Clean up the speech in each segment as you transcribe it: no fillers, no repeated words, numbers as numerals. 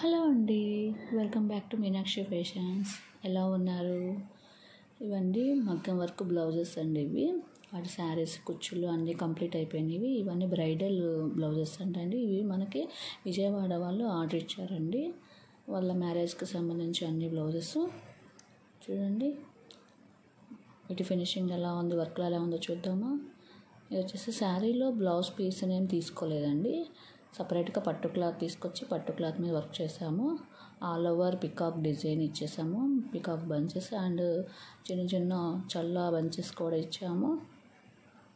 Hello అండి, welcome back to Meenakshi fashions. ఎలా ఉన్నారు? ఇవన్నీ మగ్గం వర్క్ బ్లౌజెస్ అండి. ఇవి వాటి శారీస్ కుచ్చులు అన్నీ కంప్లీట్ అయిపోయినవి. ఇవన్నీ బ్రైడల్ బ్లౌజెస్ అంటండి. ఇవి మనకి విజయవాడ వాళ్ళు ఆర్డర్ ఇచ్చారండి. వాళ్ళ మ్యారేజ్కి సంబంధించి అన్ని బ్లౌజెస్ చూడండి. వీటి ఫినిషింగ్ ఎలా ఉంది, వర్క్లో ఎలా ఉందో చూద్దామా. ఇది వచ్చేసి శారీలో బ్లౌజ్ పీస్ ఏం తీసుకోలేదండి. సపరేట్గా పట్టు క్లాత్ తీసుకొచ్చి పట్టు క్లాత్ మీద వర్క్ చేసాము. ఆల్ ఓవర్ పికాక్ డిజైన్ ఇచ్చేసాము. పికాక్ బంచెస్ అండ్ చిన్న చిన్న చల్ల బంచెస్ కూడా ఇచ్చాము.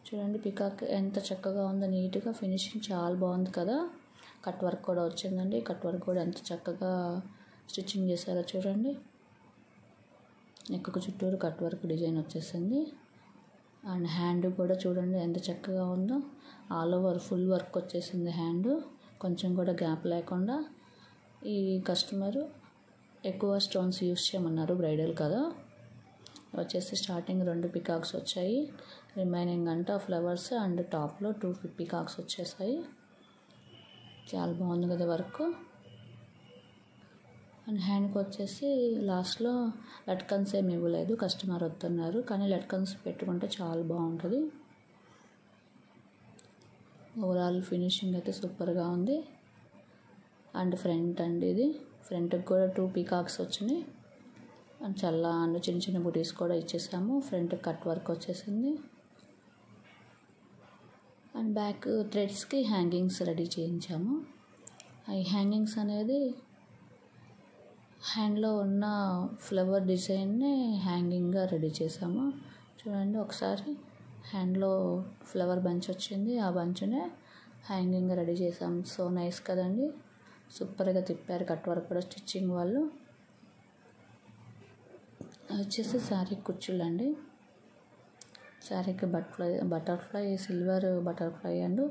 చూడండి పికాక్ ఎంత చక్కగా ఉందో, నీట్గా ఫినిషింగ్ చాలా బాగుంది కదా. కట్ వర్క్ కూడా వచ్చిందండి. కట్ వర్క్ కూడా ఎంత చక్కగా స్టిచ్చింగ్ చేశారో చూడండి. నెక్కు చుట్టూరు కట్ వర్క్ డిజైన్ వచ్చేసింది. అండ్ హ్యాండ్ కూడా చూడండి ఎంత చక్కగా ఉందో. ఆల్ ఓవర్ ఫుల్ వర్క్ వచ్చేసింది హ్యాండ్, కొంచెం కూడా గ్యాప్ లేకుండా. ఈ కస్టమరు ఎక్కువ స్టోన్స్ యూస్ చేయమన్నారు, బ్రైడల్ కదా. వచ్చేసి స్టార్టింగ్ 2 పికాక్స్ వచ్చాయి, రిమైనింగ్ అంతా ఫ్లవర్స్ అండ్ టాప్లో 2 పికాక్స్ వచ్చేసాయి. చాలా బాగుంది కదా వర్క్. అండ్ హ్యాండ్కి వచ్చేసి లాస్ట్లో లట్కన్స్ ఏమి ఇవ్వలేదు, కస్టమర్ వస్తున్నారు. కానీ లట్కన్స్ పెట్టుకుంటే చాలా బాగుంటుంది. ఓవరాల్ ఫినిషింగ్ అయితే సూపర్గా ఉంది. అండ్ ఫ్రంట్ అండి, ఇది ఫ్రంట్కి కూడా 2 పికాక్స్ వచ్చినాయి. అండ్ చల్ల అండ్ చిన్న చిన్న బుటీస్ కూడా ఇచ్చేసాము. ఫ్రంట్ కట్ వర్క్ వచ్చేసింది. అండ్ బ్యాక్ థ్రెడ్స్కి హ్యాంగింగ్స్ రెడీ చేయించాము. ఈ హ్యాంగింగ్స్ అనేది హ్యాండ్లో ఉన్న ఫ్లవర్ డిజైన్ని హ్యాంగింగ్గా రెడీ చేసాము. చూడండి ఒకసారి, హ్యాండ్లో ఫ్లవర్ బంచ్ వచ్చింది, ఆ బంచ్నే హ్యాంగింగ్గా రెడీ చేసాము. సో నైస్ కదండి, సూపర్గా తిప్పారు కట్ వర్క్ కూడా స్టిచ్చింగ్ వాళ్ళు. వచ్చేసి శారీ కుచ్చులు అండి. శారీకి butterfly silver butterfly and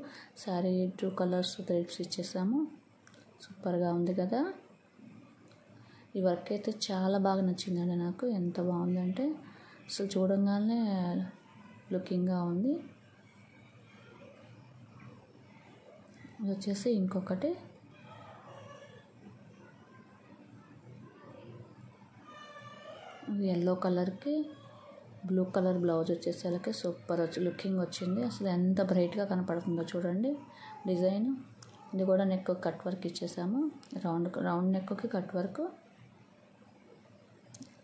sari 2 colours threads ఇచ్చేసాము. సూపర్గా ఉంది కదా. ఈ వర్క్ అయితే చాలా బాగా నచ్చిందండి నాకు. ఎంత బాగుందంటే అసలు చూడంగానే లుకింగ్గా ఉంది. ఇది వచ్చేసి ఇంకొకటి. ఎల్లో కలర్కి బ్లూ కలర్ బ్లౌజ్ వచ్చేసరికి సూపర్ లుకింగ్ వచ్చింది. అసలు ఎంత బ్రైట్గా కనపడుతుందో చూడండి డిజైన్. ఇది కూడా నెక్ కట్ వర్క్ ఇచ్చేసాము. రౌండ్ నెక్కి cut work,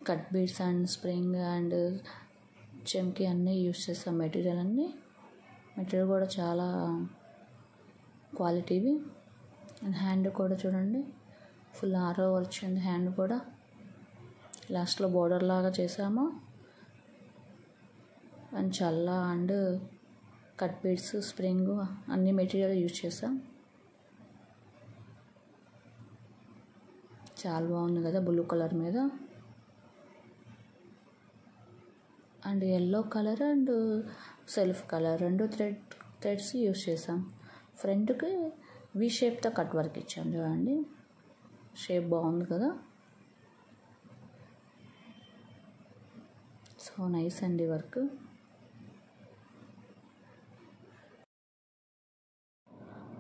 cut beads and spring and చెమ్కి అన్నీ యూస్ చేస్తాం. మెటీరియల్ కూడా చాలా క్వాలిటీవి. అండ్ హ్యాండ్ కూడా చూడండి ఫుల్ ఆల్ ఓవర్ వచ్చింది. హ్యాండ్ కూడా లాస్ట్లో బోర్డర్ లాగా చేసాము. అండ్ చల్ల అండ్ కట్ బీడ్స్ స్ప్రింగ్ అన్ని మెటీరియల్ యూజ్ చేసాం. చాలా బాగుంది కదా బ్లూ కలర్ మీద. And yellow colour and self colour 2 threads use చేసాం. ఫ్రంట్కి వి షేప్తో కట్ వర్క్ ఇచ్చాం. చూడండి షేప్ బాగుంది కదా. సో నైస్ అండి వర్క్.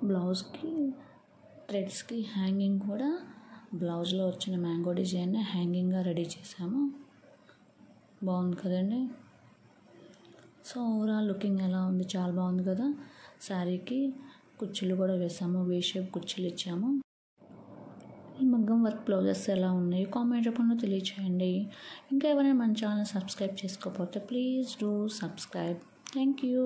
బ్లౌజ్కి థ్రెడ్స్కి హ్యాంగింగ్ కూడా బ్లౌజ్లో వచ్చిన మ్యాంగో డిజైన్ హ్యాంగింగ్గా రెడీ చేసాము. బాగుంది కదండి. సో ఓవరాల్ లుకింగ్ ఎలా ఉంది, చాలా బాగుంది కదా. శారీకి కుచ్చులు కూడా వేసాము, వే షేప్ కుచ్చులు ఇచ్చాము. ఈ మగ్గం వర్క్ బ్లౌజెస్ ఎలా ఉన్నాయి కామెంట్ రూపంలో తెలియచేయండి. ఇంకా ఎవరైనా మన ఛానల్ సబ్స్క్రైబ్ చేసుకోకపోతే please do subscribe. Thank you.